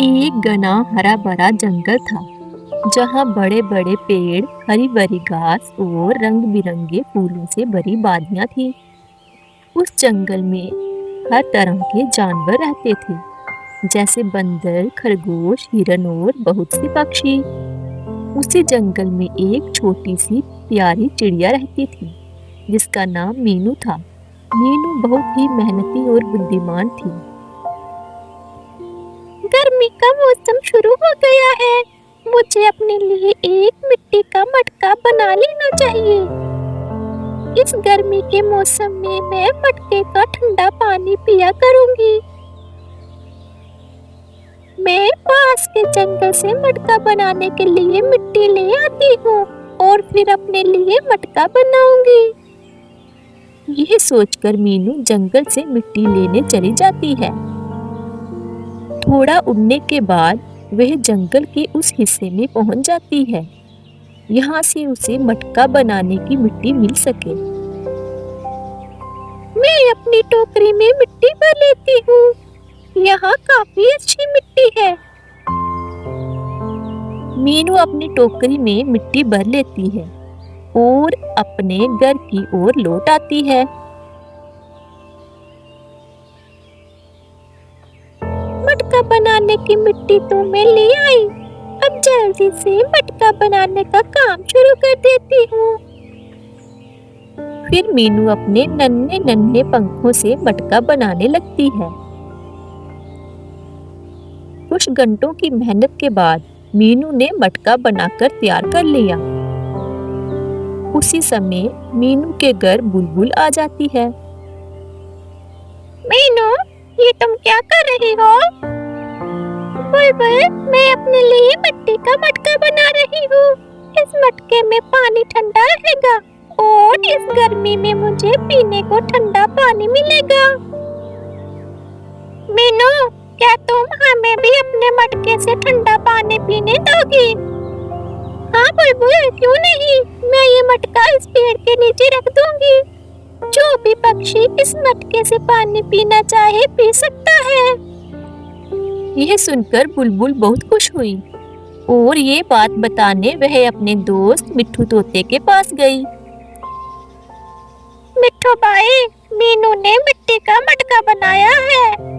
एक घना हरा भरा जंगल था जहाँ बड़े बड़े पेड़, हरी भरी घास और रंग बिरंगे फूलों से भरी वादियाँ थी। उस जंगल में हर तरह के जानवर रहते थे, जैसे बंदर, खरगोश, हिरन और बहुत से पक्षी। उसी जंगल में एक छोटी सी प्यारी चिड़िया रहती थी जिसका नाम मीनू था। मीनू बहुत ही मेहनती और बुद्धिमान थी। गर्मी का मौसम शुरू हो गया है। मुझे अपने लिए एक मिट्टी का मटका बना लेना चाहिए। इस गर्मी के मौसम में मैं मटके का ठंडा पानी पिया करूंगी। मैं पास के जंगल से मटका बनाने के लिए मिट्टी ले आती हूँ और फिर अपने लिए मटका बनाऊंगी। यह सोचकर मीनू जंगल से मिट्टी लेने चली जाती है। थोड़ा उड़ने के बाद वह जंगल के उस हिस्से में पहुंच जाती है यहाँ से उसे मटका बनाने की मिट्टी मिल सके। मैं अपनी टोकरी में मिट्टी भर लेती हूँ। यहाँ काफी अच्छी मिट्टी है। मीनू अपनी टोकरी में मिट्टी भर लेती है और अपने घर की ओर लौट आती है। मटका बनाने की मिट्टी तो मैं ले आई। अब जल्दी से मटका बनाने का काम शुरू कर देती हूँ। फिर मीनू अपने नन्हे नन्हे पंखों से मटका बनाने लगती है। कुछ घंटों की मेहनत के बाद मीनू ने मटका बनाकर तैयार कर लिया। उसी समय मीनू के घर बुलबुल आ जाती है। मीनू, ये तुम क्या कर रही हो? बुलबुल, मैं अपने लिए मिट्टी का मटका बना रही हूँ। इस मटके में पानी ठंडा रहेगा और इस गर्मी में मुझे पीने को ठंडा पानी मिलेगा। मीनू, क्या तुम हमें भी अपने मटके से ठंडा पानी पीने दोगी? हाँ बुलबुल, क्यों नहीं। मैं ये मटका इस पेड़ के नीचे रख दूंगी। जो भी पक्षी इस मटके से पानी पीना चाहे पी सकता है। यह सुनकर बुलबुल बहुत खुश हुई और ये बात बताने वह अपने दोस्त मिट्ठू तोते के पास गई। मिट्ठू भाई, मीनू ने मिट्टी का मटका बनाया है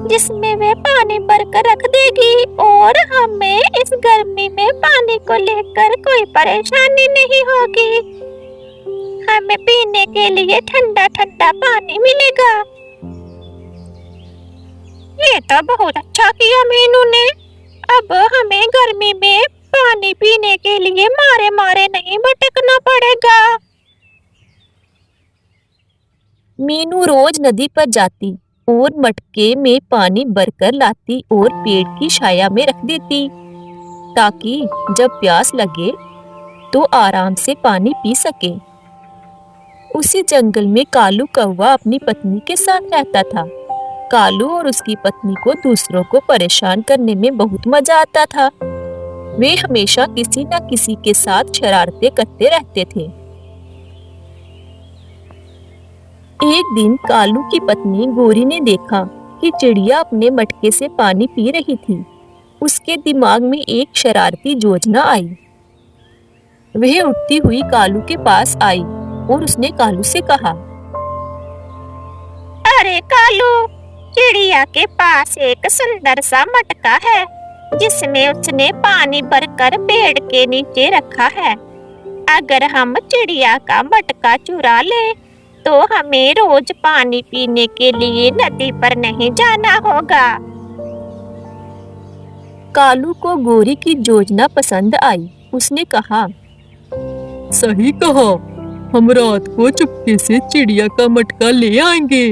जिसमें वह पानी भरकर रख देगी और हमें इस गर्मी में पानी को लेकर कोई परेशानी नहीं होगी। हमें पीने के लिए ठंडा ठंडा पानी मिलेगा। ये तो बहुत अच्छा किया मीनू ने। अब हमें गर्मी में पानी पीने के लिए मारे मारे नहीं भटकना पड़ेगा। मीनू रोज नदी पर जाती और मटके में पानी भरकर लाती और पेड़ की छाया में रख देती ताकि जब प्यास लगे तो आराम से पानी पी सके। उसी जंगल में कालू कौवा अपनी पत्नी के साथ रहता था। कालू और उसकी पत्नी को दूसरों को परेशान करने में बहुत मजा आता था। वे हमेशा किसी न किसी के साथ शरारतें करते रहते थे। एक दिन कालू की पत्नी गोरी ने देखा कि चिड़िया अपने मटके से पानी पी रही थी। उसके दिमाग में एक शरारती योजना आई। वह उठती हुई कालू के पास आई और उसने कालू से कहा, अरे कालू, चिड़िया के पास एक सुंदर सा मटका है जिसमें उसने पानी भरकर पेड़ के नीचे रखा है। अगर हम चिड़िया का मटका चुरा ले तो हमें रोज पानी पीने के लिए नदी पर नहीं जाना होगा। कालू को गोरी की योजना पसंद आई। उसने कहा, सही कहा, हम रात को चुपके से चिड़िया का मटका ले आएंगे।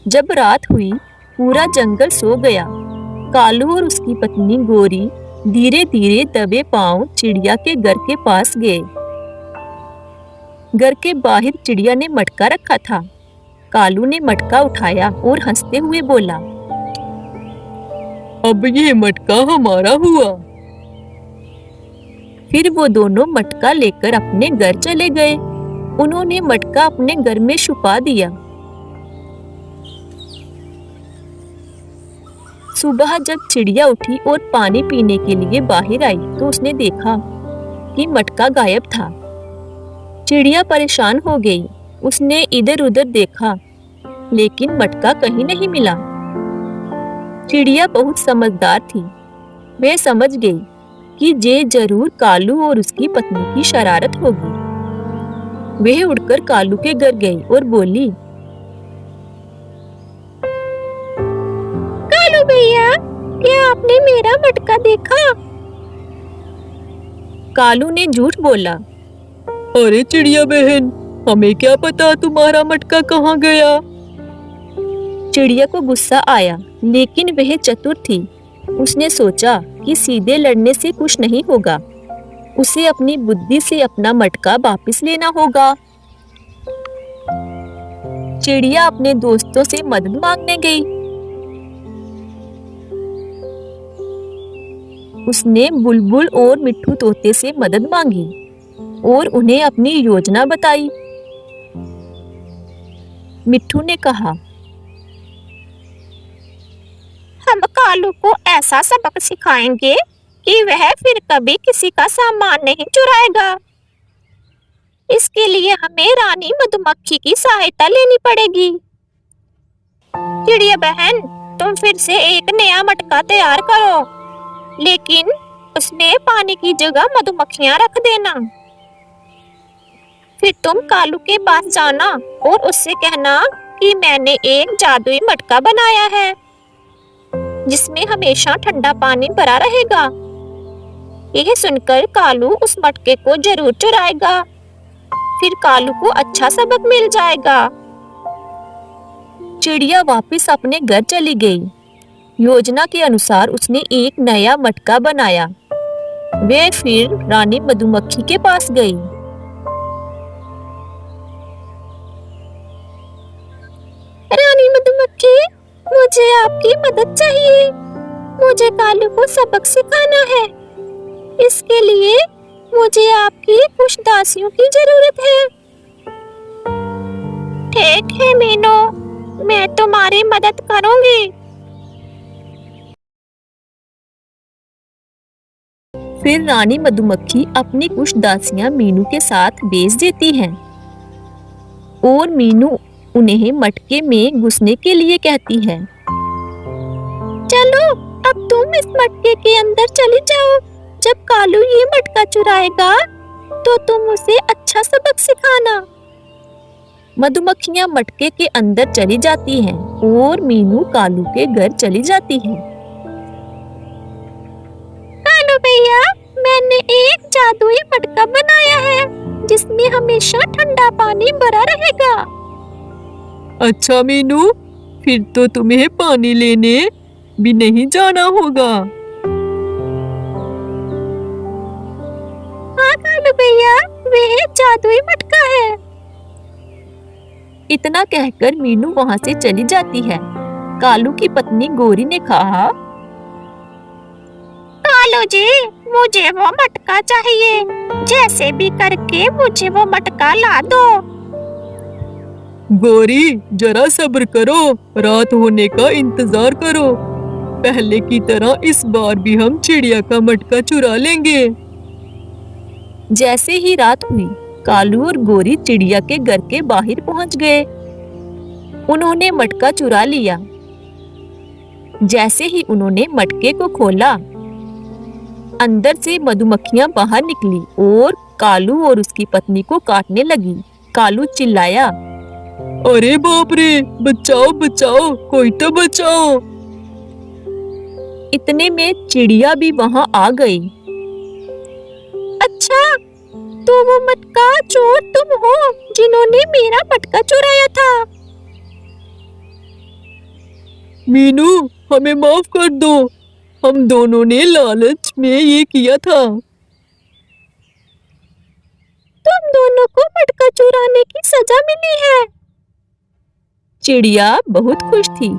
जब रात हुई, पूरा जंगल सो गया। कालू और उसकी पत्नी गोरी धीरे धीरे दबे पांव चिड़िया के घर के पास गए। घर के बाहर चिड़िया ने मटका रखा था। कालू ने मटका उठाया और हंसते हुए बोला, अब ये मटका हमारा हुआ। फिर वो दोनों मटका लेकर अपने घर चले गए। उन्होंने मटका अपने घर में छुपा दिया। सुबह जब चिड़िया उठी और पानी पीने के लिए बाहर आई तो उसने देखा कि मटका गायब था। चिड़िया परेशान हो गई। उसने इधर उधर देखा लेकिन मटका कहीं नहीं मिला। चिड़िया बहुत समझदार थी। वह समझ गई कि ये जरूर कालू और उसकी पत्नी की शरारत होगी। वह उड़कर कालू के घर गई और बोली, कालू भैया, क्या आपने मेरा मटका देखा? कालू ने झूठ बोला। अरे चिड़िया बहन, हमें क्या पता तुम्हारा मटका कहाँ गया। चिड़िया को गुस्सा आया लेकिन वह चतुर थी। उसने सोचा कि सीधे लड़ने से कुछ नहीं होगा, उसे अपनी बुद्धि से अपना मटका वापस लेना होगा। चिड़िया अपने दोस्तों से मदद मांगने गई। उसने बुलबुल और मिट्ठू तोते से मदद मांगी और उन्हें अपनी योजना बताई। मिट्ठू ने कहा, हम कालू को ऐसा सबक सिखाएंगे कि वह फिर कभी किसी का सामान नहीं चुराएगा। इसके लिए हमें रानी मधुमक्खी की सहायता लेनी पड़ेगी। चिड़िया बहन, तुम फिर से एक नया मटका तैयार करो, लेकिन उसमें पानी की जगह मधुमक्खियां रख देना। फिर तुम कालू के पास जाना और उससे कहना कि मैंने एक जादुई मटका बनाया है जिसमें हमेशा ठंडा पानी भरा रहेगा। यह सुनकर कालू उस मटके को जरूर चुराएगा। फिर कालू को अच्छा सबक मिल जाएगा। चिड़िया वापस अपने घर चली गई। योजना के अनुसार उसने एक नया मटका बनाया। वह फिर रानी मधुमक्खी के पास गई। रानी मधुमक्खी, मुझे आपकी मदद चाहिए। मुझे कालू को सबक सिखाना है। इसके लिए मुझे आपकी कुछ दासियों की जरूरत है। ठीक है मीनू, मैं तुम्हारी मदद करूंगी। फिर रानी मधुमक्खी अपनी कुछ दासियां मीनू के साथ भेज देती हैं और मीनू उन्हें मटके में घुसने के लिए कहती है। चलो, अब तुम इस मटके के अंदर चली जाओ। जब कालू ये मटका चुराएगा तो तुम उसे अच्छा सबक सिखाना। मधुमक्खियां मटके के अंदर चली जाती हैं और मीनू कालू के घर चली जाती है। कालू भैया, मैंने एक जादुई मटका बनाया है जिसमें हमेशा ठंडा पानी भरा रहेगा। अच्छा मीनू, फिर तो तुम्हें पानी लेने भी नहीं जाना होगा। हाँ कालू भैया, वह जादुई मटका है। इतना कहकर मीनू वहां से चली जाती है। कालू की पत्नी गोरी ने कहा, कालू जी, मुझे वो मटका चाहिए। जैसे भी करके मुझे वो मटका ला दो। गोरी, जरा सब्र करो, रात होने का इंतजार करो। पहले की तरह इस बार भी हम चिड़िया का मटका चुरा लेंगे। जैसे ही रात हुई, कालू और गोरी चिड़िया के घर के बाहर पहुंच गए। उन्होंने मटका चुरा लिया। जैसे ही उन्होंने मटके को खोला, अंदर से मधुमक्खियां बाहर निकली और कालू और उसकी पत्नी को काटने लगी। कालू चिल्लाया, अरे बाप रे, बचाओ बचाओ, कोई तो बचाओ। इतने में चिड़िया भी वहां आ गई। अच्छा, तो वो मटका चोर तुम हो जिन्होंने मेरा मटका चुराया था। मीनू, हमें माफ कर दो। हम दोनों ने लालच में ये किया था। तुम दोनों को मटका चुराने की सजा मिली है। चिड़िया बहुत खुश थी।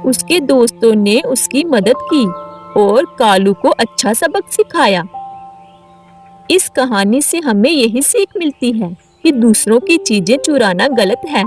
उसके दोस्तों ने उसकी मदद की और कालू को अच्छा सबक सिखाया। इस कहानी से हमें यही सीख मिलती है कि दूसरों की चीजें चुराना गलत है।